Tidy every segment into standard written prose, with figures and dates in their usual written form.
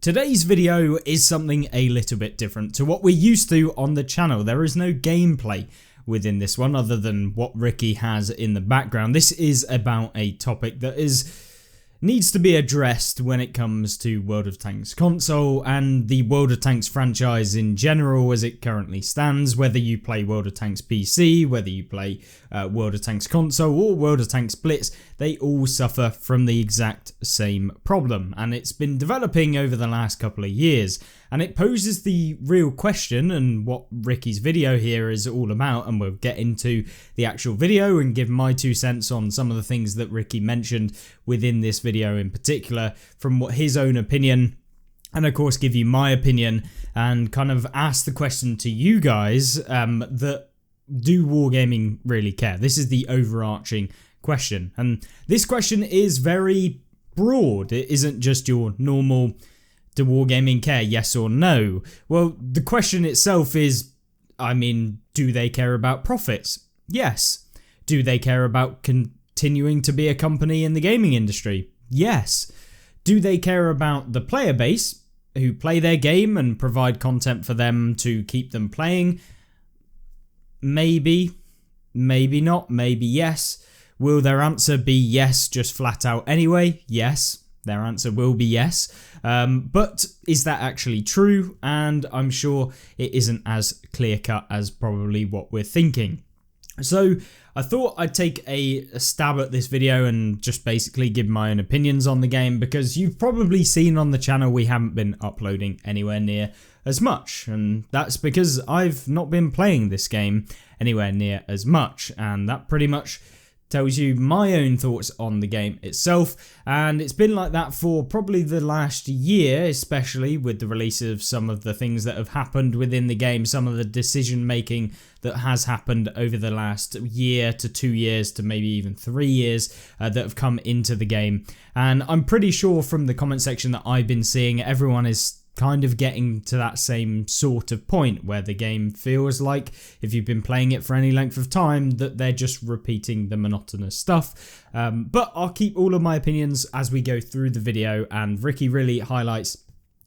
Today's video is something a little bit different to what we're used to on the channel. There is no gameplay within this one other than what Ricky has in the background. This is about a topic that needs to be addressed when it comes to World of Tanks console and the World of Tanks franchise in general as it currently stands. Whether you play World of Tanks PC, whether you play World of Tanks console or World of Tanks Blitz, they all suffer from the exact same problem, and it's been developing over the last couple of years. And it poses the real question, and what Ricky's video here is all about, and we'll get into the actual video and give my 2 cents on some of the things that Ricky mentioned within this video in particular from what his own opinion, and of course give you my opinion and kind of ask the question to you guys that do Wargaming really care? This is the overarching question, and this question is very broad. It isn't just your normal do Wargaming care, yes or no? Well, the question itself is, do they care about profits? Yes. Do they care about continuing to be a company in the gaming industry? Yes. Do they care about the player base who play their game and provide content for them to keep them playing? Maybe. Maybe not. Maybe yes. Will their answer be yes, just flat out anyway? Yes. Their answer will be yes. But is that actually true? And I'm sure it isn't as clear-cut as probably what we're thinking. So I thought I'd take a stab at this video and just basically give my own opinions on the game, because you've probably seen on the channel we haven't been uploading anywhere near as much, and that's because I've not been playing this game anywhere near as much, and that pretty much tells you my own thoughts on the game itself. And it's been like that for probably the last year, especially with the release of some of the things that have happened within the game, some of the decision making that has happened over the last year to 2 years to maybe even 3 years that have come into the game. And I'm pretty sure from the comment section that I've been seeing, everyone is kind of getting to that same sort of point where the game feels like, if you've been playing it for any length of time, that they're just repeating the monotonous stuff. But I'll keep all of my opinions as we go through the video, and Ricky really highlights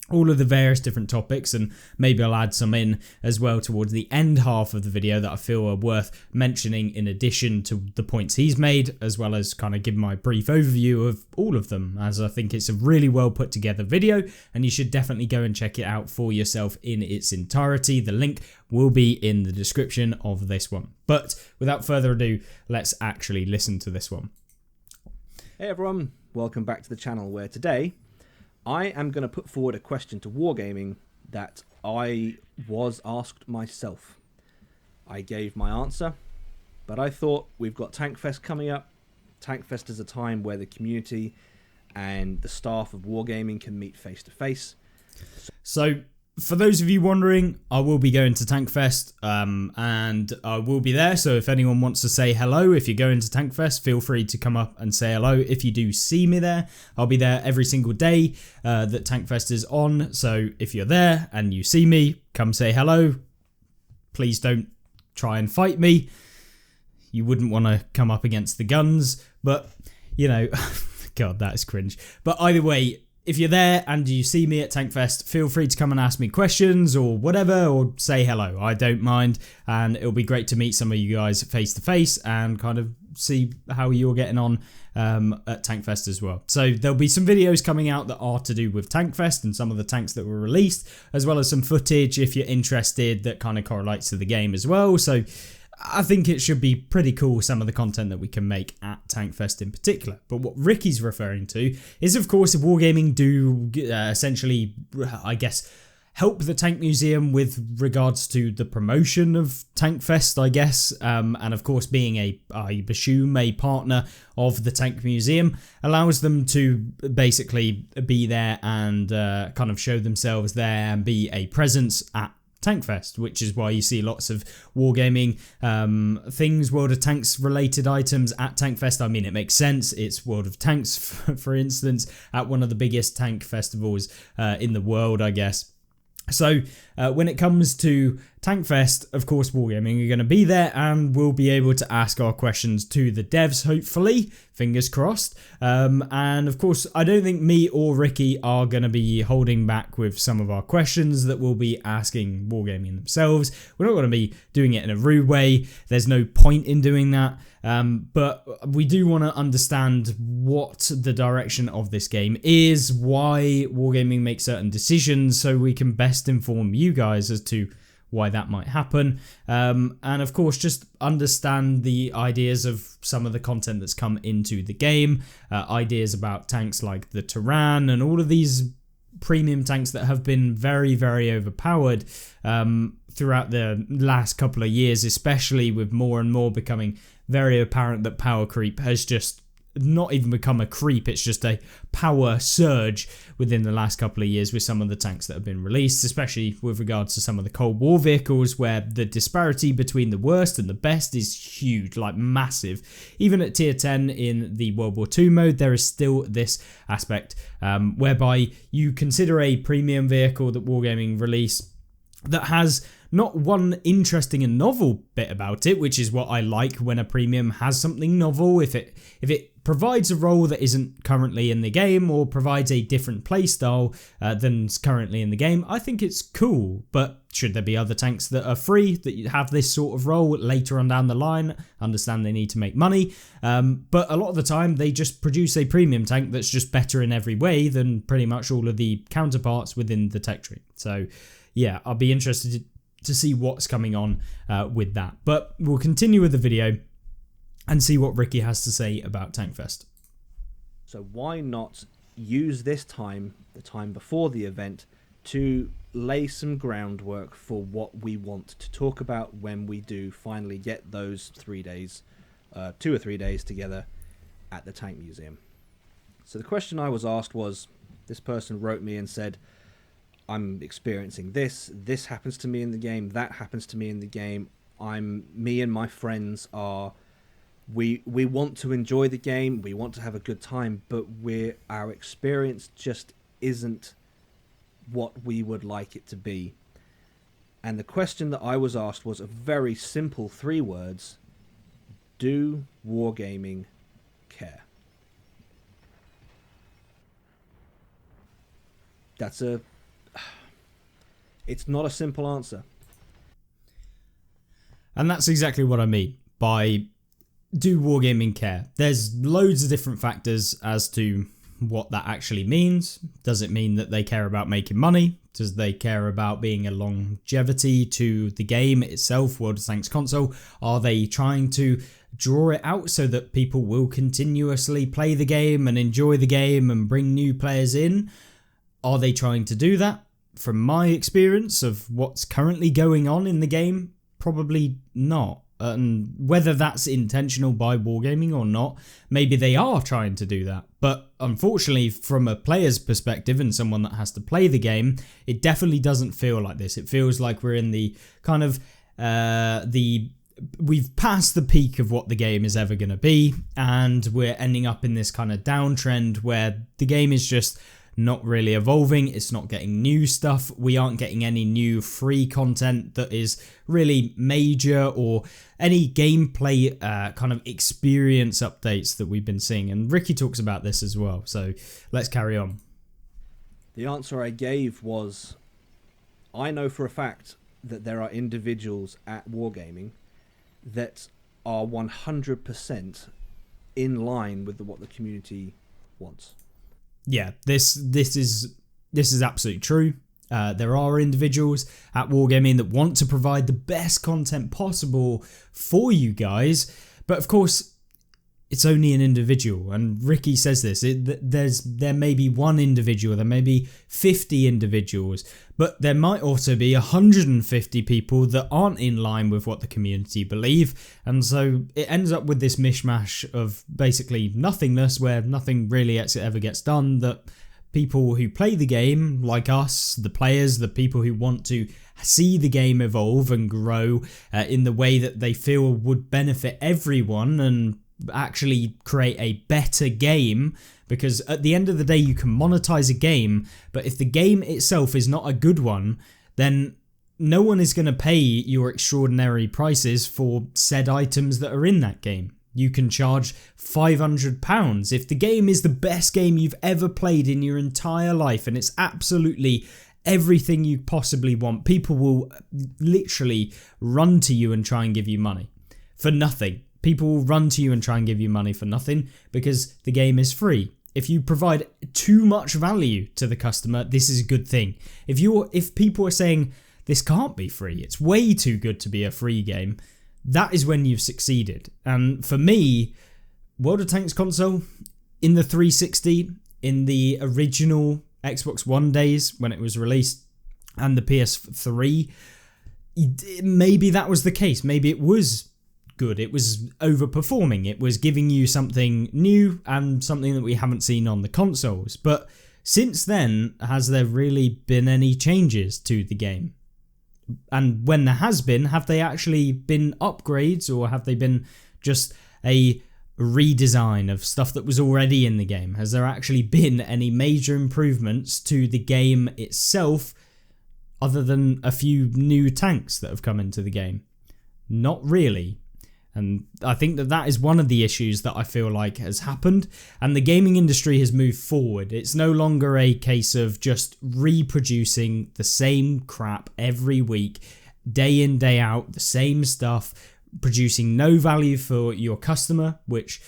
all of the various different topics, and maybe I'll add some in as well towards the end half of the video that I feel are worth mentioning in addition to the points he's made, as well as kind of give my brief overview of all of them, as I think it's a really well put together video and you should definitely go and check it out for yourself in its entirety. The link will be in the description of this one. But without further ado, let's actually listen to this one. Hey everyone, welcome back to the channel, where today I am going to put forward a question to Wargaming that I was asked myself. I gave my answer, but I thought we've got Tankfest coming up. Tankfest is a time where the community and the staff of Wargaming can meet face to face. So for those of you wondering, I will be going to Tankfest and I will be there. So if anyone wants to say hello, if you're going to Tankfest, feel free to come up and say hello. If you do see me there, I'll be there every single day that Tankfest is on. So if you're there and you see me, come say hello. Please don't try and fight me. You wouldn't want to come up against the guns, but you know, God, that is cringe. But either way, if you're there and you see me at Tankfest, feel free to come and ask me questions or whatever, or say hello. I don't mind, and it'll be great to meet some of you guys face to face and kind of see how you're getting on at Tankfest as well. So there'll be some videos coming out that are to do with Tankfest and some of the tanks that were released, as well as some footage if you're interested that kind of correlates to the game as well. So I think it should be pretty cool, some of the content that we can make at Tankfest in particular. But what Ricky's referring to is, of course, if Wargaming do essentially, I guess, help the Tank Museum with regards to the promotion of Tankfest, I guess. And of course, being I assume, a partner of the Tank Museum allows them to basically be there and kind of show themselves there and be a presence at Tankfest, which is why you see lots of Wargaming things, World of Tanks related items at Tankfest. I mean, it makes sense. It's World of Tanks, for instance, at one of the biggest tank festivals in the world, I guess. So when it comes to Tankfest, of course, Wargaming are going to be there, and we'll be able to ask our questions to the devs, hopefully, fingers crossed. And of course, I don't think me or Ricky are going to be holding back with some of our questions that we'll be asking Wargaming themselves. We're not going to be doing it in a rude way. There's no point in doing that. But we do want to understand what the direction of this game is, why Wargaming makes certain decisions, so we can best inform you guys as to why that might happen. And of course, just understand the ideas of some of the content that's come into the game, ideas about tanks like the Tyrann and all of these premium tanks that have been very, very overpowered throughout the last couple of years, especially with more and more becoming very apparent that power creep has just not even become a creep, it's just a power surge within the last couple of years with some of the tanks that have been released, especially with regards to some of the Cold War vehicles, where the disparity between the worst and the best is huge, like massive. Even at tier 10 in the World War II mode, there is still this aspect whereby you consider a premium vehicle that Wargaming release that has not one interesting and novel bit about it, which is what I like when a premium has something novel. If it provides a role that isn't currently in the game, or provides a different playstyle than's currently in the game, I think it's cool. But should there be other tanks that are free that have this sort of role later on down the line? Understand they need to make money, but a lot of the time they just produce a premium tank that's just better in every way than pretty much all of the counterparts within the tech tree. So yeah, I'll be interested to see what's coming on with that. But we'll continue with the video and see what Ricky has to say about Tankfest. So why not use this time, the time before the event, to lay some groundwork for what we want to talk about when we do finally get those 3 days, 2 or 3 days together at the Tank Museum. So the question I was asked was, this person wrote me and said, I'm experiencing this happens to me in the game, that happens to me in the game, me and my friends are, we want to enjoy the game, we want to have a good time, but our experience just isn't what we would like it to be. And the question that I was asked was a very simple 3 words: do Wargaming care? It's not a simple answer. And that's exactly what I mean by do Wargaming care. There's loads of different factors as to what that actually means. Does it mean that they care about making money? Does they care about being a longevity to the game itself, World of Tanks console? Are they trying to draw it out so that people will continuously play the game and enjoy the game and bring new players in? Are they trying to do that? From my experience of what's currently going on in the game, probably not. And whether that's intentional by Wargaming or not, maybe they are trying to do that. But unfortunately, from a player's perspective and someone that has to play the game, it definitely doesn't feel like this. It feels like we're in the kind of we've passed the peak of what the game is ever going to be, and we're ending up in this kind of downtrend where the game is just not really evolving. It's not getting new stuff. We aren't getting any new free content that is really major, or any gameplay kind of experience updates that we've been seeing. And Ricky talks about this as well. So let's carry on. The answer I gave was, I know for a fact that there are individuals at Wargaming that are 100% in line with what the community wants. Yeah, this is absolutely true. There are individuals at Wargaming that want to provide the best content possible for you guys, but of course, it's only an individual. And Ricky says this: there may be one individual, there may be 50 individuals, but there might also be 150 people that aren't in line with what the community believe, and so it ends up with this mishmash of basically nothingness, where nothing really ever gets done. That people who play the game, like us, the players, the people who want to see the game evolve and grow in the way that they feel would benefit everyone and actually create a better game, because at the end of the day you can monetize a game, but if the game itself is not a good one, then no one is going to pay your extraordinary prices for said items that are in that game. You can charge £500. If the game is the best game you've ever played in your entire life and it's absolutely everything you possibly want, people will literally run to you and try and give you money for nothing. People will run to you and try and give you money for nothing because the game is free. If you provide too much value to the customer, this is a good thing. If people are saying this can't be free, it's way too good to be a free game, that is when you've succeeded. And for me, World of Tanks console in the 360, in the original Xbox One days when it was released, and the PS3, maybe that was the case. Maybe it was good. It was overperforming. It was giving you something new and something that we haven't seen on the consoles. But since then, has there really been any changes to the game? And when there has been, have they actually been upgrades, or have they been just a redesign of stuff that was already in the game? Has there actually been any major improvements to the game itself other than a few new tanks that have come into the game? Not really. And I think that is one of the issues that I feel like has happened, and the gaming industry has moved forward. It's no longer a case of just reproducing the same crap every week, day in, day out, the same stuff, producing no value for your customer, which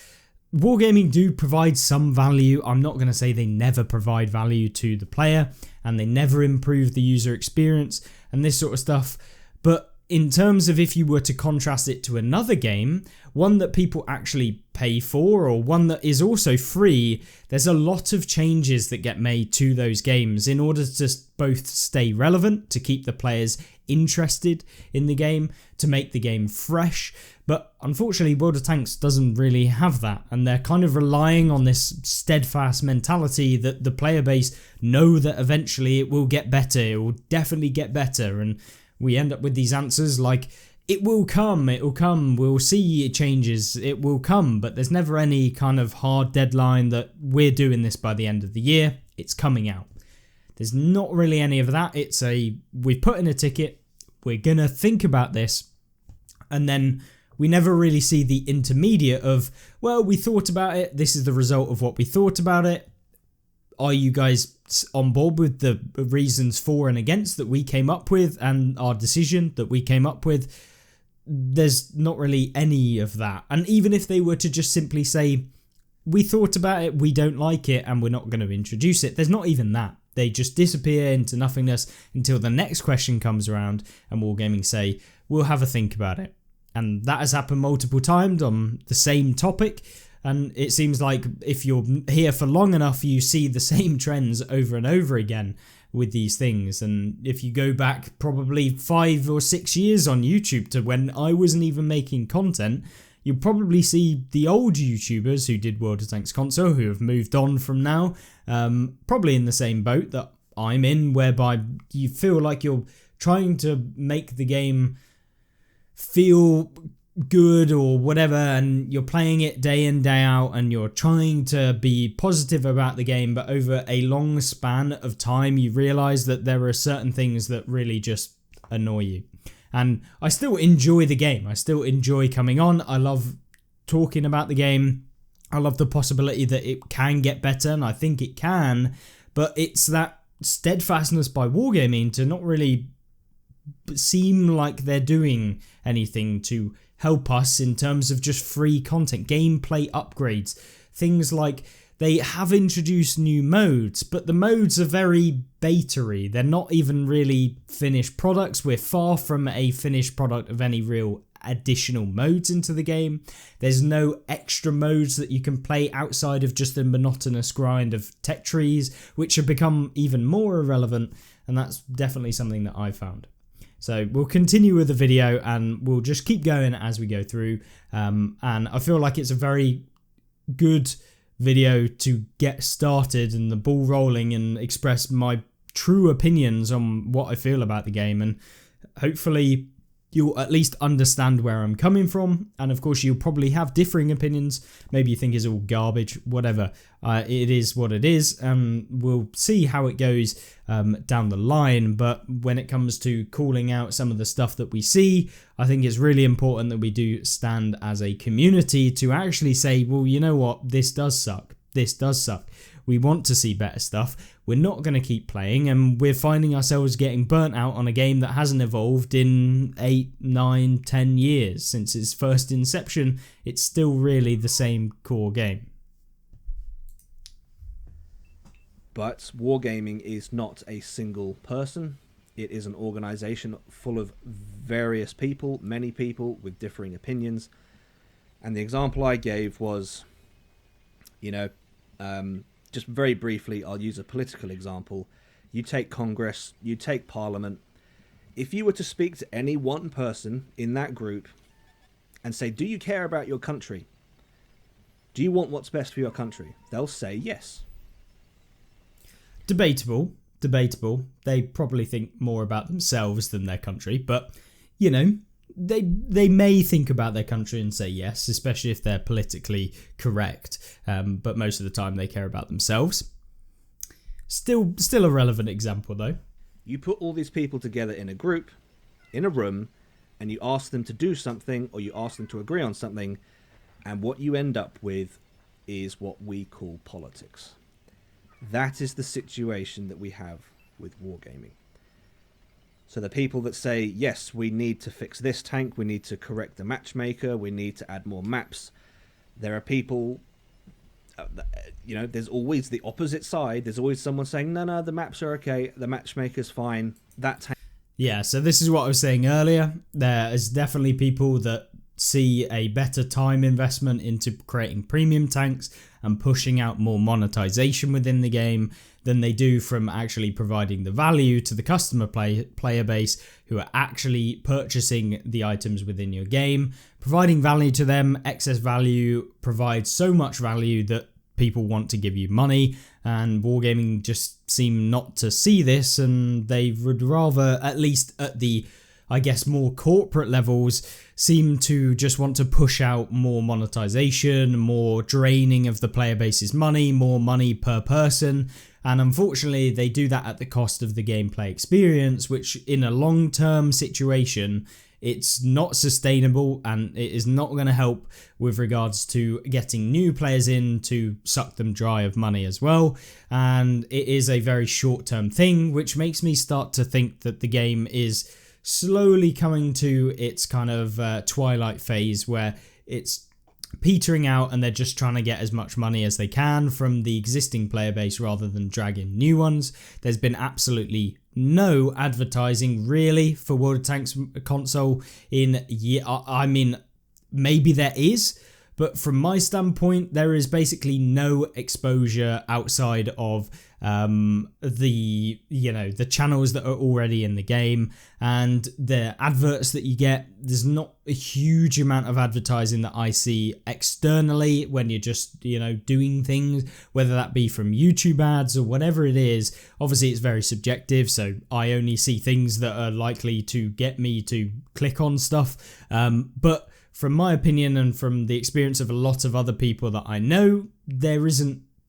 Wargaming do provide some value. I'm not going to say they never provide value to the player and they never improve the user experience and this sort of stuff, but in terms of if you were to contrast it to another game, one that people actually pay for or one that is also free, there's a lot of changes that get made to those games in order to both stay relevant, to keep the players interested in the game, to make the game fresh. But unfortunately, World of Tanks doesn't really have that, and they're kind of relying on this steadfast mentality that the player base know that eventually it will get better, it will definitely get better, and we end up with these answers like, it will come, we'll see changes, it will come, but there's never any kind of hard deadline that we're doing this by the end of the year, it's coming out. There's not really any of that. It's we've put in a ticket, we're gonna think about this, and then we never really see the intermediate of, well, we thought about it, this is the result of what we thought about it. Are you guys on board with the reasons for and against that we came up with and our decision that we came up with? There's not really any of that. And even if they were to just simply say, we thought about it, we don't like it, and we're not going to introduce it, there's not even that. They just disappear into nothingness until the next question comes around and Wargaming say, we'll have a think about it. And that has happened multiple times on the same topic. And it seems like if you're here for long enough, you see the same trends over and over again with these things. And if you go back probably 5 or 6 years on YouTube to when I wasn't even making content, you'll probably see the old YouTubers who did World of Tanks console who have moved on from now, probably in the same boat that I'm in, whereby you feel like you're trying to make the game feel good or whatever, and you're playing it day in, day out, and you're trying to be positive about the game, but over a long span of time you realise that there are certain things that really just annoy you. And I still enjoy the game, I still enjoy coming on, I love talking about the game, I love the possibility that it can get better, and I think it can, but it's that steadfastness by Wargaming to not really seem like they're doing anything to help us in terms of just free content, gameplay upgrades, things like they have introduced new modes, but the modes are very beta-y. They're not even really finished products. We're far from a finished product of any real additional modes into the game. There's no extra modes that you can play outside of just the monotonous grind of tech trees, which have become even more irrelevant, and that's definitely something that I found. So we'll continue with the video and we'll just keep going as we go through. And I feel like it's a very good video to get started and the ball rolling and express my true opinions on what I feel about the game. And hopefully you'll at least understand where I'm coming from. And of course, you'll probably have differing opinions. Maybe you think it's all garbage, whatever. It is what it is. We'll see how it goes down the line. But when it comes to calling out some of the stuff that we see, I think it's really important that we do stand as a community to actually say, well, you know what? This does suck. This does suck. We want to see better stuff. We're not going to keep playing, and we're finding ourselves getting burnt out on a game that hasn't evolved in 8, 9, 10 years since its first inception. It's still really the same core game. But Wargaming is not a single person. It is an organization full of various people, many people with differing opinions. And the example I gave was, just very briefly, I'll use a political example. You take Congress, you take Parliament. If you were to speak to any one person in that group and say, do you care about your country? Do you want what's best for your country? They'll say yes. Debatable. They probably think more about themselves than their country, but, they may think about their country and say yes, especially if they're politically correct. But most of the time they care about themselves. Still a relevant example though. You put all these people together in a group, in a room, and you ask them to do something, or you ask them to agree on something, and what you end up with is what we call politics. That is the situation that we have with Wargaming. So the people that say, yes, we need to fix this tank, we need to correct the matchmaker, we need to add more maps. There are people, there's always the opposite side. There's always someone saying, no, the maps are okay, the matchmaker's fine. That tank. Yeah, so this is what I was saying earlier. There is definitely people that see a better time investment into creating premium tanks and pushing out more monetization within the game than they do from actually providing the value to the customer player base who are actually purchasing the items within your game. Providing value to them, excess value provides so much value that people want to give you money, and Wargaming just seem not to see this, and they would rather, at least at the more corporate levels, seem to just want to push out more monetization, more draining of the player base's money, more money per person. And unfortunately, they do that at the cost of the gameplay experience, which in a long-term situation, it's not sustainable and it is not going to help with regards to getting new players in to suck them dry of money as well. And it is a very short-term thing, which makes me start to think that the game is slowly coming to its kind of twilight phase where it's petering out and they're just trying to get as much money as they can from the existing player base rather than drag in new ones. There's been absolutely no advertising really for World of Tanks console in maybe there is, but from my standpoint, there is basically no exposure outside of the channels that are already in the game and the adverts that you get. There's not a huge amount of advertising that I see externally when you're just doing things, whether that be from YouTube ads or whatever it is. Obviously it's very subjective, so I only see things that are likely to get me to click on stuff, but from my opinion and from the experience of a lot of other people that I know,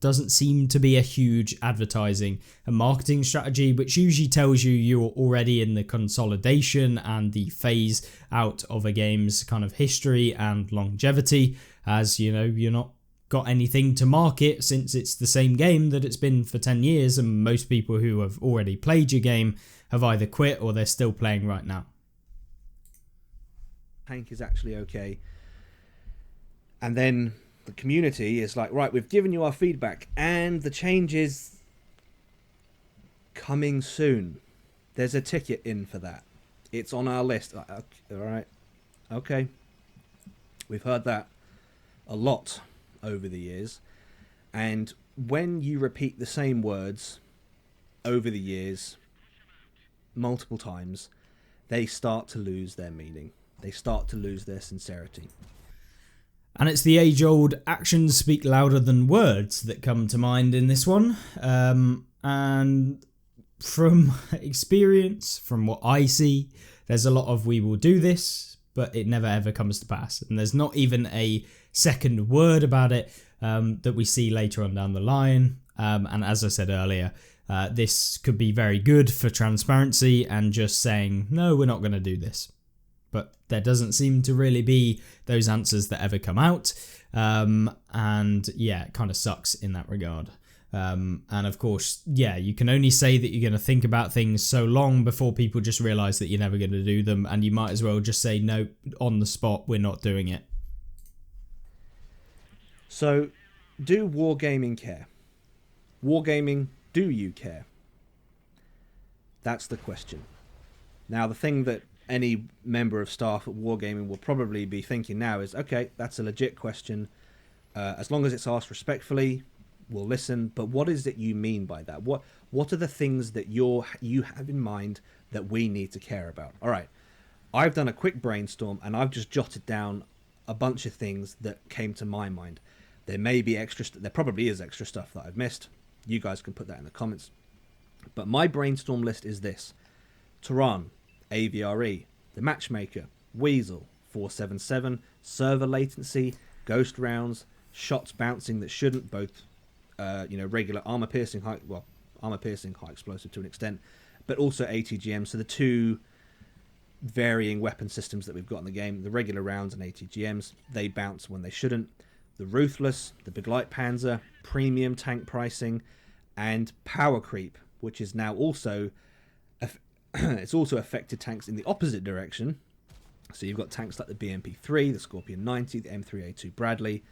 doesn't seem to be a huge advertising and marketing strategy, which usually tells you you're already in the consolidation and the phase out of a game's kind of history and longevity, as you're not got anything to market since it's the same game that it's been for 10 years, and most people who have already played your game have either quit or they're still playing right now. Tank is actually okay, and then the community is like, right, we've given you our feedback and the change is coming soon. There's a ticket in for that. It's on our list. All right, okay, we've heard that a lot over the years, and when you repeat the same words over the years multiple times, they start to lose their meaning. They start to lose their sincerity. And it's the age-old actions speak louder than words that come to mind in this one. And from experience, from what I see, there's a lot of we will do this, but it never ever comes to pass. And there's not even a second word about it that we see later on down the line. And as I said earlier, this could be very good for transparency and just saying, no, we're not going to do this. But there doesn't seem to really be those answers that ever come out. And yeah, it kind of sucks in that regard. And of course, yeah, you can only say that you're going to think about things so long before people just realize that you're never going to do them. And you might as well just say, no, on the spot, we're not doing it. So, do Wargaming care? Wargaming, do you care? That's the question. Now, the thing that any member of staff at Wargaming will probably be thinking now is, okay, that's a legit question. As long as it's asked respectfully, we'll listen. But what is it you mean by that? What are the things that you have in mind that we need to care about? All right, I've done a quick brainstorm and I've just jotted down a bunch of things that came to my mind. There may be there probably is extra stuff that I've missed. You guys can put that in the comments. But my brainstorm list is this: Tehran, AVRE, the Matchmaker, Weasel, 477, server latency, ghost rounds, shots bouncing that shouldn't, both regular armor piercing, high explosive to an extent, but also ATGM. So the two varying weapon systems that we've got in the game, the regular rounds and ATGMs, they bounce when they shouldn't. The Ruthless, the Big Light Panzer, premium tank pricing, and power creep, which is now also it's also affected tanks in the opposite direction. So you've got tanks like the BMP-3, the Scorpion 90, the M3A2 Bradley,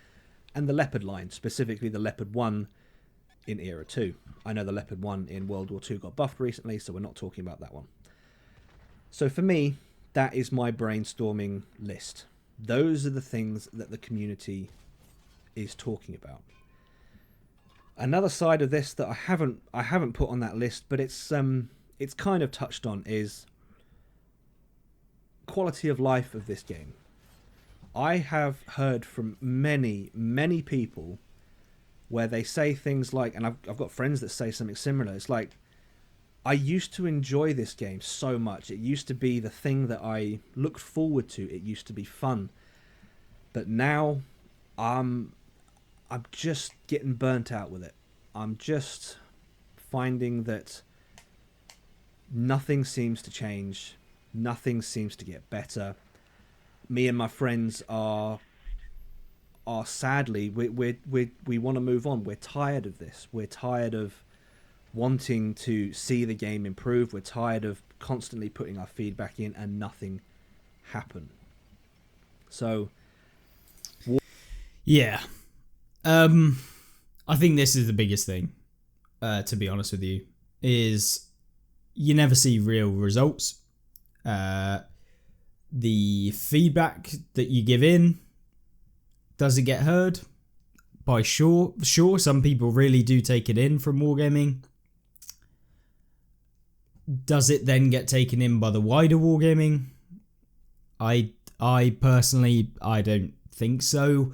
and the Leopard line, specifically the Leopard 1 in Era 2. I know the Leopard 1 in World War II got buffed recently, so we're not talking about that one. So for me, that is my brainstorming list. Those are the things that the community is talking about. Another side of this that I haven't put on that list, but it's kind of touched on, is quality of life of this game. I have heard from many people where they say things like, and I've got friends that say something similar. It's like, I used to enjoy this game so much. It used to be the thing that I looked forward to. It used to be fun. But now I'm just getting burnt out with it. I'm just finding that nothing seems to change. Nothing seems to get better. Me and my friends are sadly, we want to move on. We're tired of this. We're tired of wanting to see the game improve. We're tired of constantly putting our feedback in and nothing happen. So, yeah. I think this is the biggest thing, to be honest with you, is you never see real results. The feedback that you give in, does it get heard? By sure, some people really do take it in from Wargaming. Does it then get taken in by the wider Wargaming? I personally, I don't think so.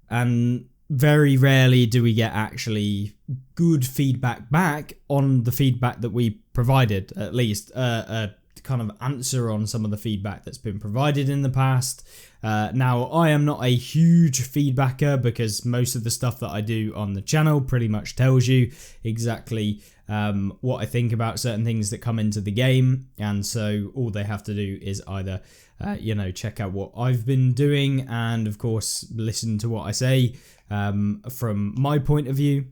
And very rarely do we get actually good feedback back on the feedback that we provided, at least a kind of answer on some of the feedback that's been provided in the past. Now, I am not a huge feedbacker because most of the stuff that I do on the channel pretty much tells you exactly what I think about certain things that come into the game, and so all they have to do is either check out what I've been doing and of course listen to what I say from my point of view,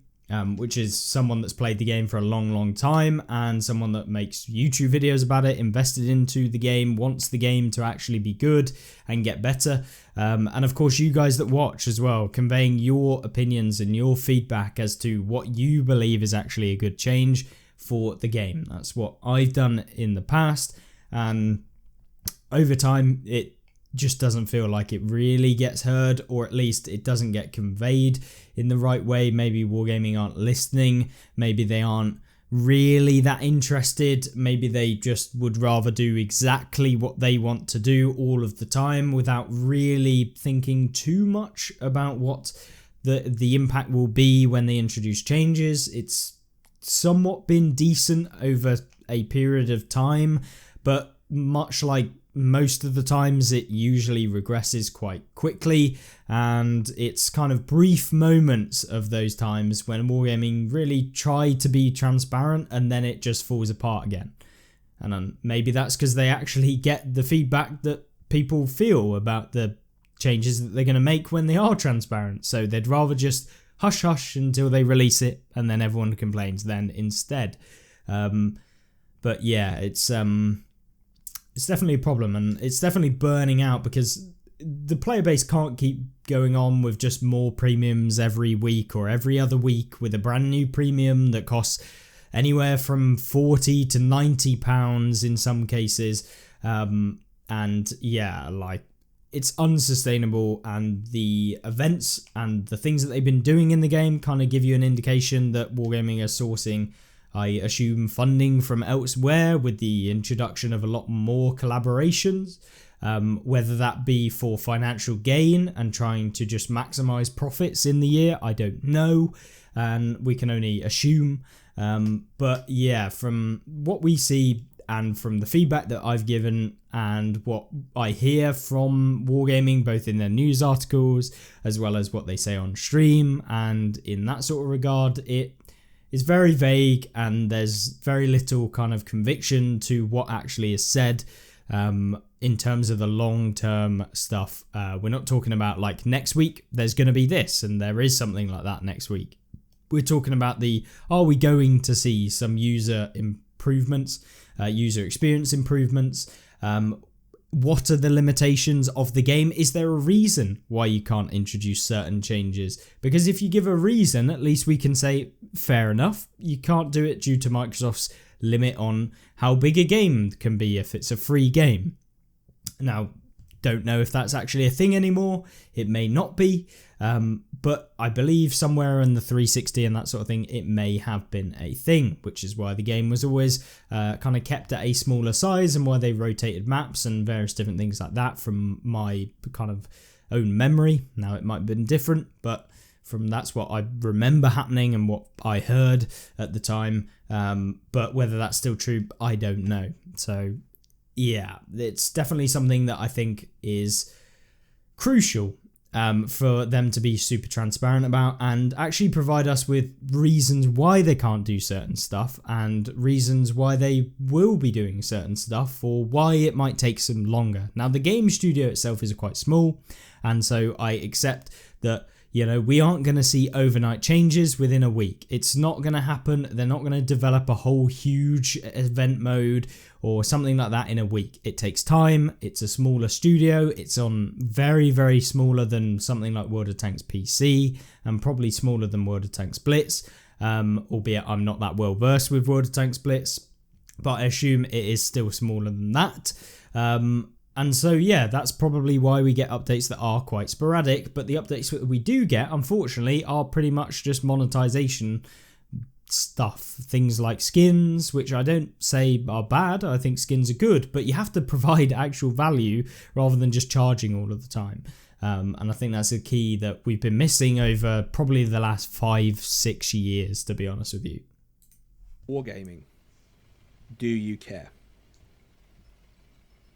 which is someone that's played the game for a long time and someone that makes YouTube videos about it, invested into the game, wants the game to actually be good and get better, and of course you guys that watch as well, conveying your opinions and your feedback as to what you believe is actually a good change for the game. That's what I've done in the past, and over time it just doesn't feel like it really gets heard, or at least it doesn't get conveyed in the right way. Maybe Wargaming aren't listening, maybe they aren't really that interested, maybe they just would rather do exactly what they want to do all of the time without really thinking too much about what the impact will be when they introduce changes. It's somewhat been decent over a period of time, but much like most of the times, it usually regresses quite quickly, and it's kind of brief moments of those times when Wargaming really tried to be transparent, and then it just falls apart again. And maybe that's because they actually get the feedback that people feel about the changes that they're going to make when they are transparent, so they'd rather just hush hush until they release it, and then everyone complains then instead. But yeah, it's definitely a problem, and it's definitely burning out because the player base can't keep going on with just more premiums every week or every other week with a brand new premium that costs anywhere from £40 to £90 in some cases. And yeah, like, it's unsustainable, and the events and the things that they've been doing in the game kind of give you an indication that Wargaming are sourcing, I assume, funding from elsewhere with the introduction of a lot more collaborations, whether that be for financial gain and trying to just maximize profits in the year, I don't know, and we can only assume. But yeah, from what we see and from the feedback that I've given and what I hear from Wargaming, both in their news articles as well as what they say on stream, and in that sort of regard, it is very vague, and there's very little kind of conviction to what actually is said in terms of the long-term stuff. We're not talking about like next week there's going to be this, and there is something like that next week. We're talking about are we going to see some user improvements, user experience improvements? What are the limitations of the game? Is there a reason why you can't introduce certain changes? Because if you give a reason, at least we can say, fair enough, you can't do it due to Microsoft's limit on how big a game can be if it's a free game. Now, don't know if that's actually a thing anymore. It may not be, but I believe somewhere in the 360 and that sort of thing, it may have been a thing, which is why the game was always kind of kept at a smaller size, and why they rotated maps and various different things like that from my kind of own memory. Now, it might have been different, but that's what I remember happening and what I heard at the time. But whether that's still true, I don't know. So yeah, it's definitely something that I think is crucial for them to be super transparent about, and actually provide us with reasons why they can't do certain stuff, and reasons why they will be doing certain stuff, or why it might take some longer. Now, the game studio itself is quite small, and so I accept that, you know, we aren't going to see overnight changes within a week. It's not going to happen. They're not going to develop a whole huge event mode or something like that in a week. It takes time. It's a smaller studio. It's on very, very smaller than something like World of Tanks PC, and probably smaller than World of Tanks Blitz, albeit I'm not that well versed with World of Tanks Blitz, but I assume it is still smaller than that. And so, yeah, that's probably why we get updates that are quite sporadic, but the updates that we do get, unfortunately, are pretty much just monetization stuff. Things like skins, which I don't say are bad. I think skins are good, but you have to provide actual value rather than just charging all of the time. And I think that's a key that we've been missing over probably the last 5-6 years, to be honest with you. Wargaming. Do you care?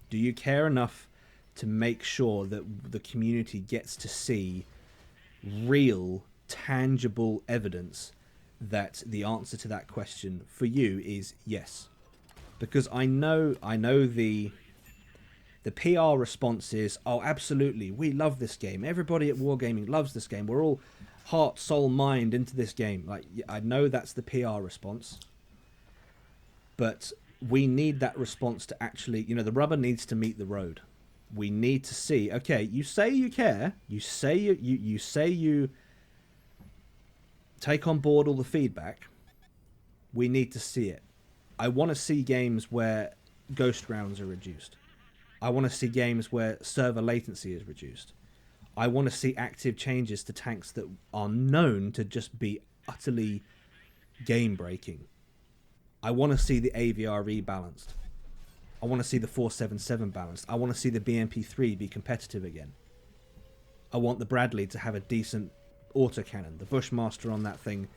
Do you care enough to make sure that the community gets to see real, tangible evidence that the answer to that question for you is yes? Because I know the PR response is, oh, absolutely, we love this game. Everybody at Wargaming loves this game. We're all heart, soul, mind into this game. Like, I know that's the PR response, but we need that response to actually, you know, the rubber needs to meet the road. We need to see, okay, you say you care, you say you take on board all the feedback. We need to see it. I want to see games where ghost rounds are reduced. I want to see games where server latency is reduced. I want to see active changes to tanks that are known to just be utterly game-breaking. I want to see the AVRE balanced. I want to see the 477 balanced. I want to see the BMP3 be competitive again. I want the Bradley to have a decent autocannon. The Bushmaster on that thing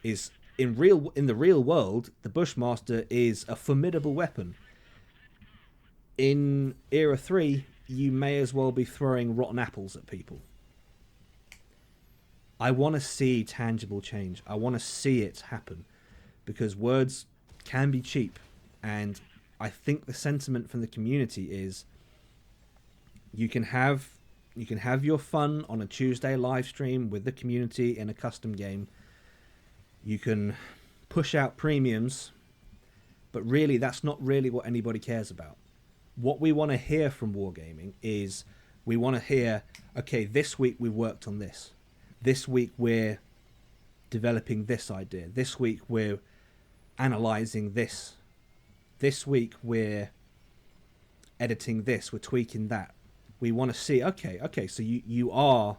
is in the real world, the Bushmaster is a formidable weapon. In Era 3, you may as well be throwing rotten apples at people. I want to see tangible change. I want to see it happen, because words can be cheap, and I think the sentiment from the community is you can have your fun on a Tuesday live stream with the community in a custom game. You can push out premiums, but really that's not really what anybody cares about. What we want to hear from Wargaming is we want to hear, okay, this week we worked on this. This week we're developing this idea. This week we're analyzing this. This week we're editing this. We're tweaking that. We want to see, okay, so you are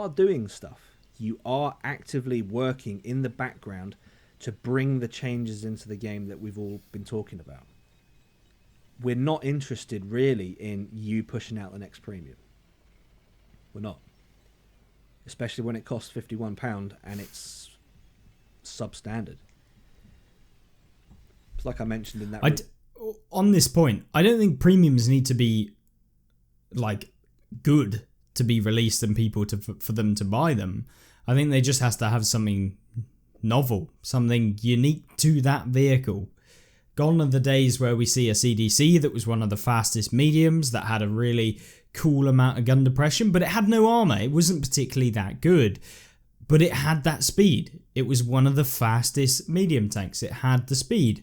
doing stuff. You are actively working in the background to bring the changes into the game that we've all been talking about. We're not interested really in you pushing out the next premium. We're not. Especially when it costs £51 and it's substandard. It's like I mentioned in that... on this point, I don't think premiums need to be like good to be released and people for them to buy them. I think they just has to have something novel, something unique to that vehicle. Gone are the days where we see a CDC that was one of the fastest mediums that had a really cool amount of gun depression, but it had no armor. It wasn't particularly that good, but it had that speed. It was one of the fastest medium tanks. It had the speed.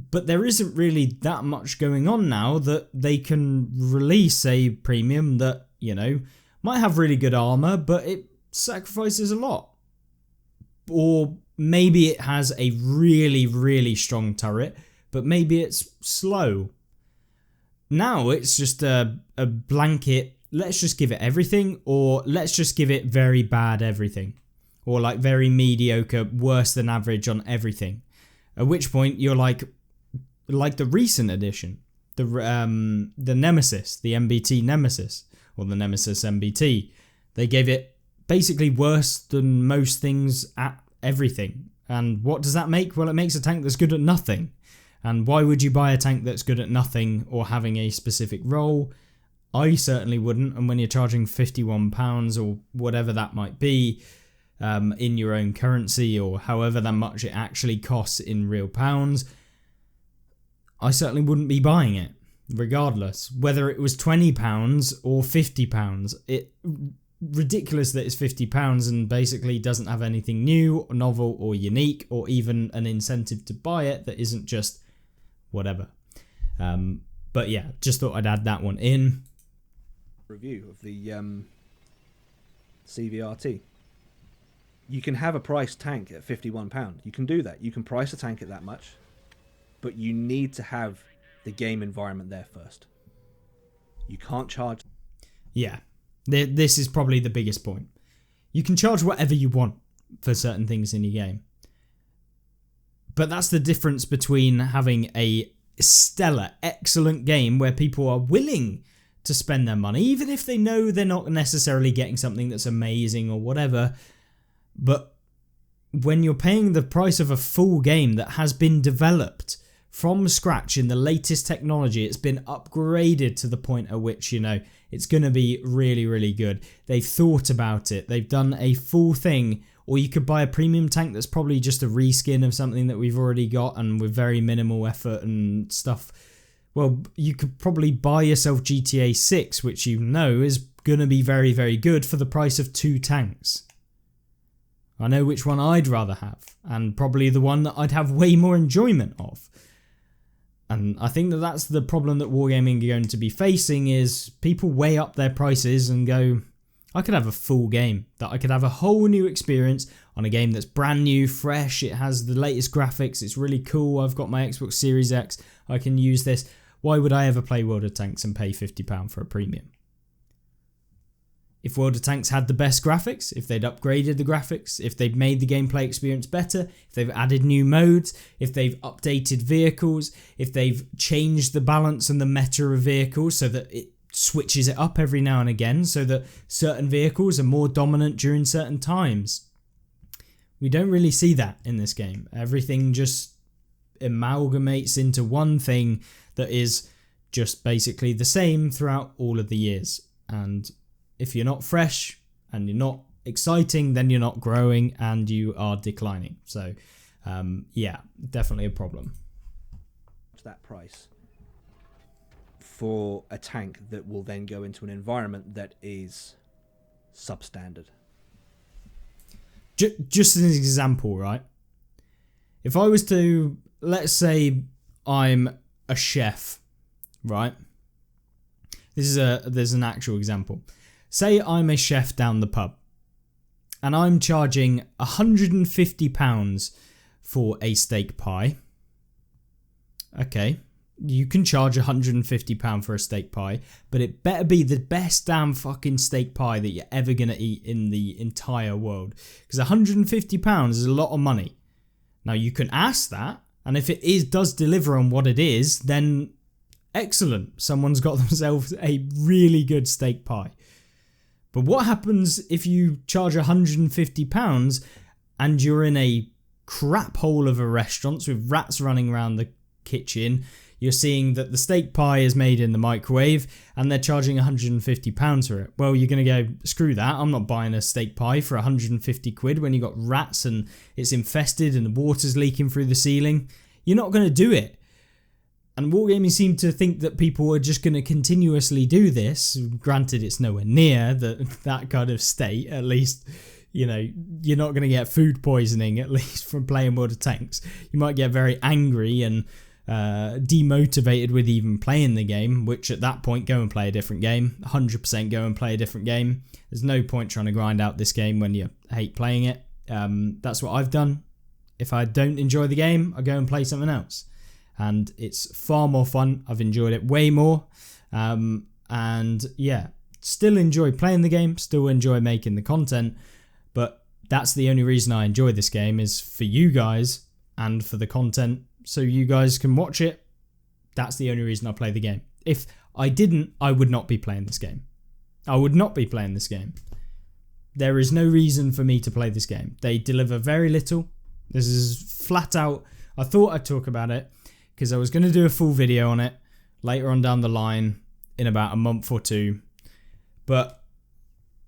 But there isn't really that much going on now that they can release a premium that, you know, might have really good armor, but it sacrifices a lot. Or maybe it has a really, really strong turret, but maybe it's slow. Now it's just a blanket, let's just give it everything, or let's just give it very bad everything. Or like very mediocre, worse than average on everything. At which point you're like the recent edition, the Nemesis, the MBT Nemesis, or the Nemesis MBT. They gave it basically worse than most things at everything. And what does that make? Well, it makes a tank that's good at nothing. And why would you buy a tank that's good at nothing or having a specific role? I certainly wouldn't. And when you're charging £51 or whatever that might be in your own currency, or however that much it actually costs in real pounds, I certainly wouldn't be buying it, regardless. Whether it was £20 or £50, it ridiculous that it's £50 and basically doesn't have anything new, or novel, or unique, or even an incentive to buy it that isn't just whatever. But yeah, just thought I'd add that one in. Review of the CVRT. You can have a priced tank at £51. You can do that. You can price a tank at that much, but you need to have the game environment there first. You can't charge. Yeah, this is probably the biggest point. You can charge whatever you want for certain things in your game. But that's the difference between having a stellar, excellent game where people are willing to spend their money, even if they know they're not necessarily getting something that's amazing or whatever. But when you're paying the price of a full game that has been developed from scratch in the latest technology, it's been upgraded to the point at which, you know, it's going to be really, really good. They've thought about it. They've done a full thing. Or you could buy a premium tank that's probably just a reskin of something that we've already got and with very minimal effort and stuff. Well, you could probably buy yourself GTA 6, which you know is going to be very, very good for the price of 2 tanks. I know which one I'd rather have, and probably the one that I'd have way more enjoyment of. And I think that that's the problem that Wargaming are going to be facing, is people weigh up their prices and go, I could have a full game, that I could have a whole new experience on a game that's brand new, fresh, it has the latest graphics, it's really cool, I've got my Xbox Series X, I can use this. Why would I ever play World of Tanks and pay £50 for a premium? If World of Tanks had the best graphics, if they'd upgraded the graphics, if they'd made the gameplay experience better, if they've added new modes, if they've updated vehicles, if they've changed the balance and the meta of vehicles so that it switches it up every now and again so that certain vehicles are more dominant during certain times. We don't really see that in this game. Everything just amalgamates into one thing that is just basically the same throughout all of the years. And if you're not fresh and you're not exciting, then you're not growing and you are declining. So yeah, definitely a problem. That price for a tank that will then go into an environment that is substandard. Just as an example, right? If I was to, let's say I'm a chef, right? There's an actual example. Say I'm a chef down the pub and I'm charging £150 for a steak pie. Okay, you can charge £150 for a steak pie, but it better be the best damn fucking steak pie that you're ever going to eat in the entire world. Because £150 is a lot of money. Now, you can ask that, and if it does deliver on what it is, then excellent. Someone's got themselves a really good steak pie. But what happens if you charge £150 and you're in a crap hole of a restaurant with rats running around the kitchen? You're seeing that the steak pie is made in the microwave and they're charging £150 for it. Well, you're going to go, screw that, I'm not buying a steak pie for 150 quid when you got rats and it's infested and the water's leaking through the ceiling. You're not going to do it. And Wargaming seem to think that people are just going to continuously do this. Granted, it's nowhere near that kind of state. At least, you know, you're not going to get food poisoning, at least from playing World of Tanks. You might get very angry and demotivated with even playing the game, which at that point, go and play a different game. 100% go and play a different game. There's no point trying to grind out this game when you hate playing it. That's what I've done. If I don't enjoy the game, I go and play something else. And it's far more fun. I've enjoyed it way more. And yeah, still enjoy playing the game, still enjoy making the content. But that's the only reason I enjoy this game, is for you guys and for the content, so you guys can watch it. That's the only reason I play the game. If I didn't, I would not be playing this game. I would not be playing this game. There is no reason for me to play this game. They deliver very little. This is flat out. I thought I'd talk about it because I was going to do a full video on it later on down the line in about a month or two. But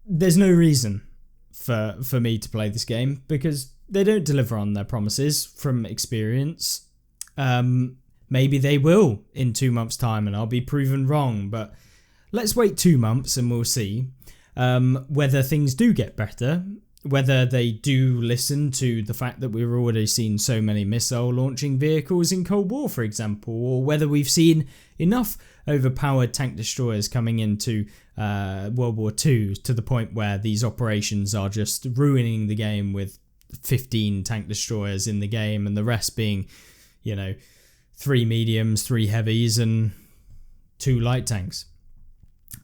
there's no reason for me to play this game because they don't deliver on their promises from experience. Maybe they will in 2 months' time and I'll be proven wrong. But let's wait 2 months and we'll see whether things do get better, whether they do listen to the fact that we've already seen so many missile launching vehicles in Cold War, for example, or whether we've seen enough overpowered tank destroyers coming into World War II to the point where these operations are just ruining the game with 15 tank destroyers in the game and the rest being, 3 mediums, 3 heavies and 2 light tanks.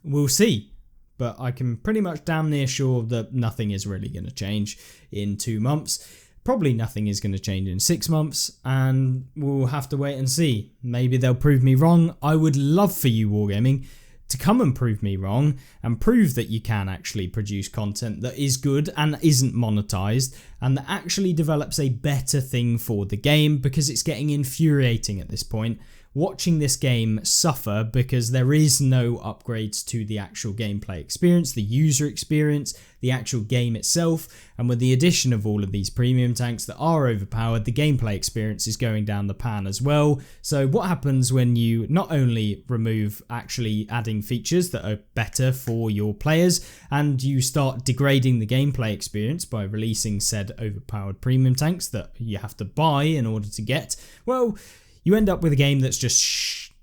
We'll see. But I can pretty much damn near sure that nothing is really going to change in 2 months. Probably nothing is going to change in 6 months, and we'll have to wait and see. Maybe they'll prove me wrong. I would love for you, Wargaming, to come and prove me wrong and prove that you can actually produce content that is good and isn't monetized and that actually develops a better thing for the game, because it's getting infuriating at this point. Watching this game suffer because there is no upgrades to the actual gameplay experience, the user experience, the actual game itself, and with the addition of all of these premium tanks that are overpowered, the gameplay experience is going down the pan as well. So what happens when you not only remove actually adding features that are better for your players, and you start degrading the gameplay experience by releasing said overpowered premium tanks that you have to buy in order to get, well, you end up with a game that's just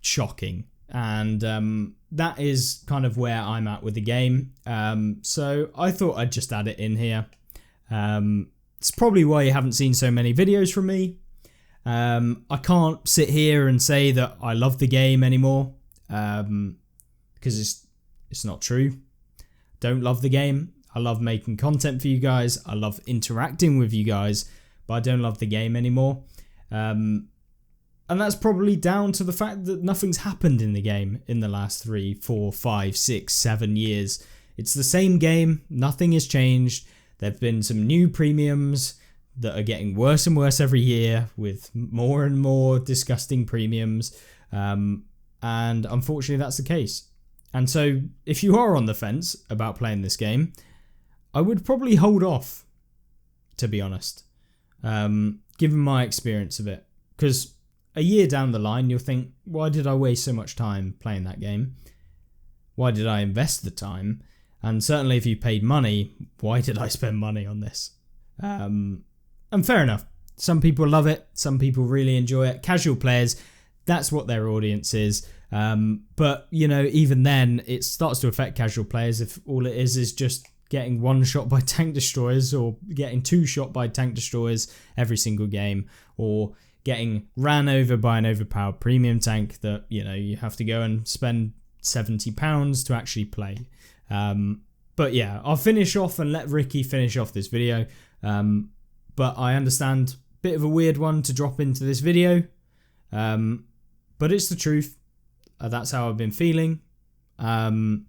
shocking. And that is kind of where I'm at with the game. So I thought I'd just add it in here. It's probably why you haven't seen so many videos from me. I can't sit here and say that I love the game anymore, because it's not true. Don't love the game. I love making content for you guys. I love interacting with you guys, but I don't love the game anymore. And that's probably down to the fact that nothing's happened in the game in the last 3, 4, 5, 6, 7 years. It's the same game. Nothing has changed. There have been some new premiums. that are getting worse and worse every year with more and more disgusting premiums. And unfortunately, that's the case. And so if you are on the fence about playing this game, I would probably hold off, to be honest, given my experience of it. Because a year down the line, you'll think, why did I waste so much time playing that game? Why did I invest the time? And certainly if you paid money, why did I spend money on this? And fair enough. Some people love it. Some people really enjoy it. Casual players, that's what their audience is. But, you know, even then, it starts to affect casual players if all it is just getting one shot by tank destroyers or getting two shot by tank destroyers every single game, or getting ran over by an overpowered premium tank that, you know, you have to go and spend £70 to actually play. But yeah, I'll finish off and let Ricky finish off this video. But I understand, bit of a weird one to drop into this video. But it's the truth. That's how I've been feeling. And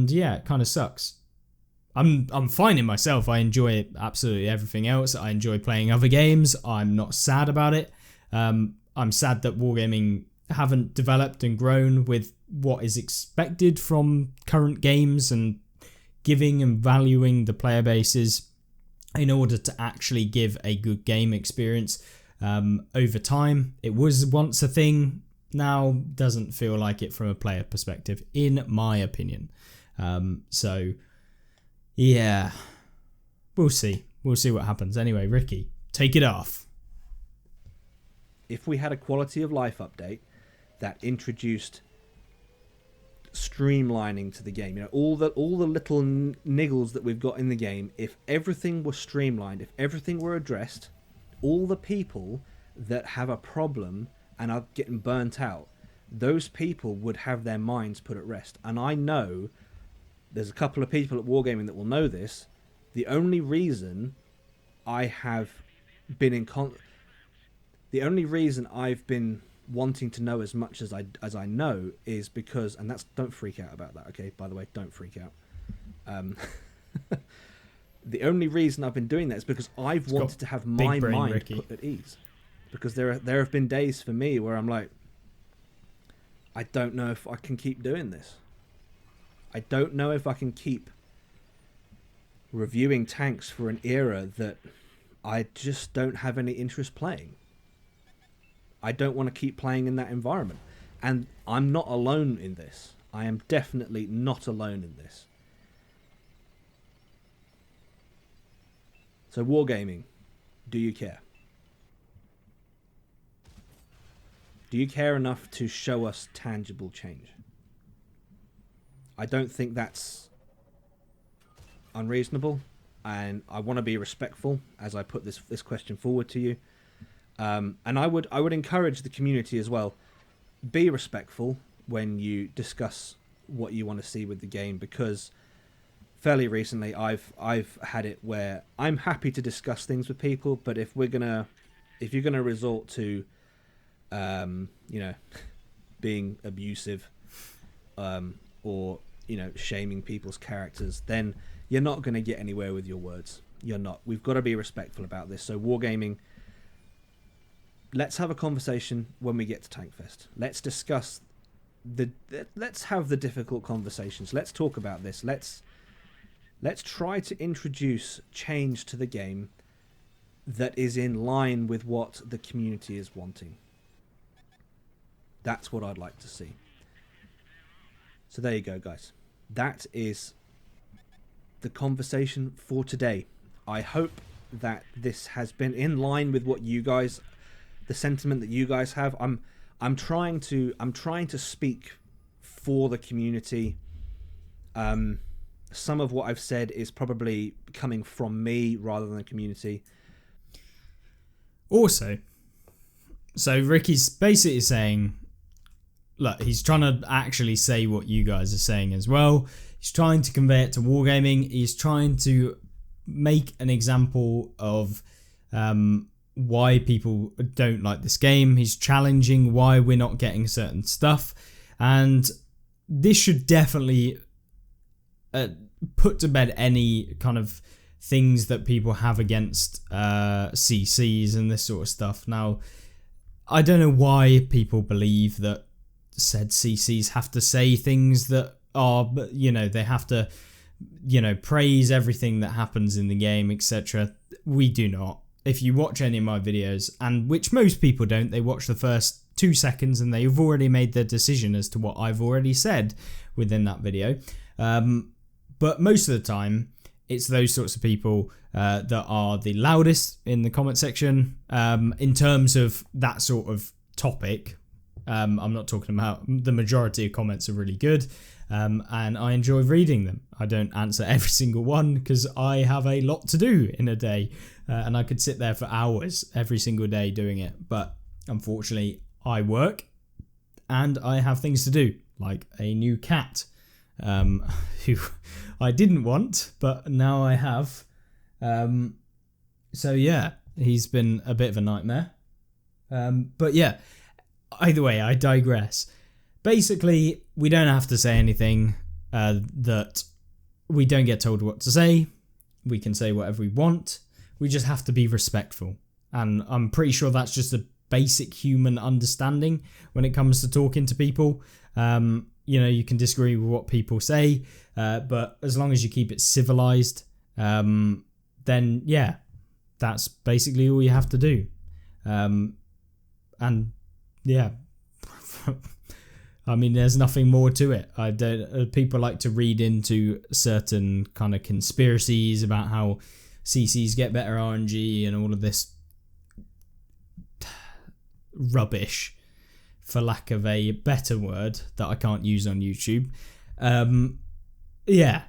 yeah, it kind of sucks. I'm fine in myself. I enjoy absolutely everything else. I enjoy playing other games. I'm not sad about it. I'm sad that Wargaming haven't developed and grown with what is expected from current games and giving and valuing the player bases in order to actually give a good game experience over time. It was once a thing, now doesn't feel like it from a player perspective, in my opinion. So yeah, we'll see what happens. Anyway, Ricky, take it off. If we had a quality of life update that introduced streamlining to the game, you know, all the little niggles that we've got in the game, if everything were streamlined, if everything were addressed, all the people that have a problem and are getting burnt out, those people would have their minds put at rest. And I know there's a couple of people at Wargaming that will know this. The only reason I have been the only reason I've been wanting to know as much as I know is because, and that's, don't freak out about that, okay? By the way, don't freak out. The only reason I've been doing that is because I've wanted to have my mind Ricky. put at ease. Because there have been days for me where I'm like, I don't know if I can keep doing this. I don't know if I can keep reviewing tanks for an era that I just don't have any interest playing. I don't want to keep playing in that environment. And I'm not alone in this. I am definitely not alone in this. So Wargaming, do you care? Do you care enough to show us tangible change? I don't think that's unreasonable, and I want to be respectful as I put this question forward to you. And I would encourage the community as well. Be respectful when you discuss what you want to see with the game, because fairly recently I've had it where I'm happy to discuss things with people, but if you're gonna resort to being abusive, or shaming people's characters, then you're not going to get anywhere with your words. You're not. We've got to be respectful about this. So Wargaming, let's have a conversation when we get to Tankfest. Let's discuss let's have the difficult conversations. Let's talk about this. Let's try to introduce change to the game that is in line with what the community is wanting. That's what I'd like to see. So there you go, guys. That is the conversation for today. I hope that this has been in line with what you guys, the sentiment that you guys have. I'm trying to speak for the community. Some of what I've said is probably coming from me rather than the community. Also, so Ricky's basically saying, look, he's trying to actually say what you guys are saying as well. He's trying to convey it to Wargaming. He's trying to make an example of why people don't like this game. He's challenging why we're not getting certain stuff. And this should definitely put to bed any kind of things that people have against CCs and this sort of stuff. Now, I don't know why people believe that said CCs have to say things that are, they have to, praise everything that happens in the game, etc. We do not. If you watch any of my videos, and which most people don't, they watch the first 2 seconds and they've already made their decision as to what I've already said within that video. But most of the time, it's those sorts of people that are the loudest in the comment section in terms of that sort of topic. I'm not talking about the majority of comments are really good, and I enjoy reading them. I don't answer every single one because I have a lot to do in a day, and I could sit there for hours every single day doing it. But unfortunately, I work and I have things to do, like a new cat who I didn't want, but now I have. So yeah, he's been a bit of a nightmare. But yeah, either way, I digress. Basically, we don't have to say anything that we don't get told what to say. We can say whatever we want. We just have to be respectful. And I'm pretty sure that's just a basic human understanding when it comes to talking to people. You can disagree with what people say, but as long as you keep it civilized, then yeah, that's basically all you have to do. And yeah, I mean, there's nothing more to it. People like to read into certain kind of conspiracies about how CCs get better RNG and all of this rubbish, for lack of a better word that I can't use on YouTube. Yeah.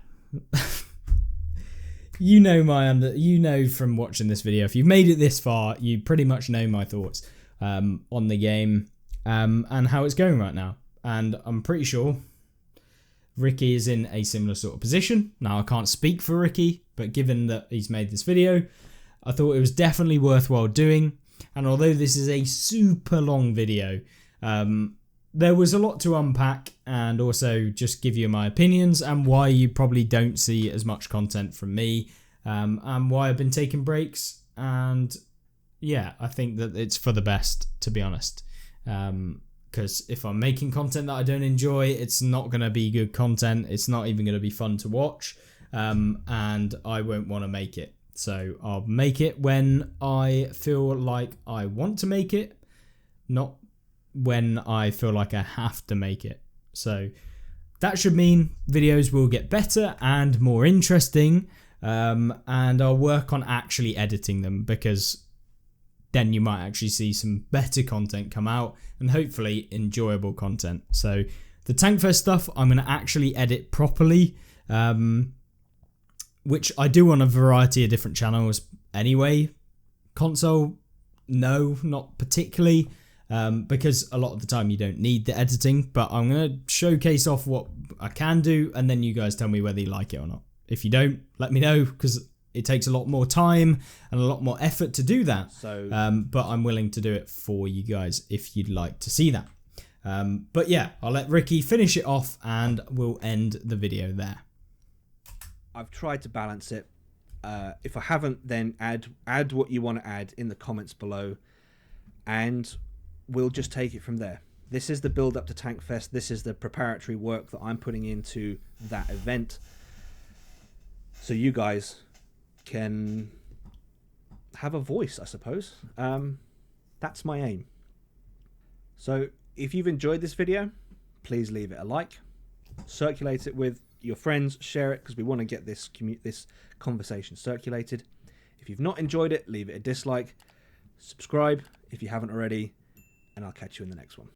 You know from watching this video, if you've made it this far, you pretty much know my thoughts on the game and how it's going right now. And I'm pretty sure Ricky is in a similar sort of position. Now, I can't speak for Ricky, but given that he's made this video, I thought it was definitely worthwhile doing. And although this is a super long video, there was a lot to unpack and also just give you my opinions and why you probably don't see as much content from me, and why I've been taking breaks. And yeah, I think that it's for the best, to be honest. Because if I'm making content that I don't enjoy, it's not going to be good content. It's not even going to be fun to watch, and I won't want to make it. So I'll make it when I feel like I want to make it, not when I feel like I have to make it. So that should mean videos will get better and more interesting, and I'll work on actually editing them, because then you might actually see some better content come out and hopefully enjoyable content. So the Tankfest stuff, I'm going to actually edit properly, which I do on a variety of different channels anyway. Console, no, not particularly, because a lot of the time you don't need the editing, but I'm going to showcase off what I can do, and then you guys tell me whether you like it or not. If you don't, let me know, because it takes a lot more time and a lot more effort to do that. So, but I'm willing to do it for you guys if you'd like to see that. But yeah, I'll let Ricky finish it off and we'll end the video there. I've tried to balance it. If I haven't, then add what you want to add in the comments below, and we'll just take it from there. This is the build up to Tankfest. This is the preparatory work that I'm putting into that event, so you guys can have a voice, I suppose. That's my aim. So if you've enjoyed this video, please leave it a like, circulate it with your friends, share it, because we want to get this conversation circulated. If you've not enjoyed it, leave it a dislike, subscribe if you haven't already, and I'll catch you in the next one.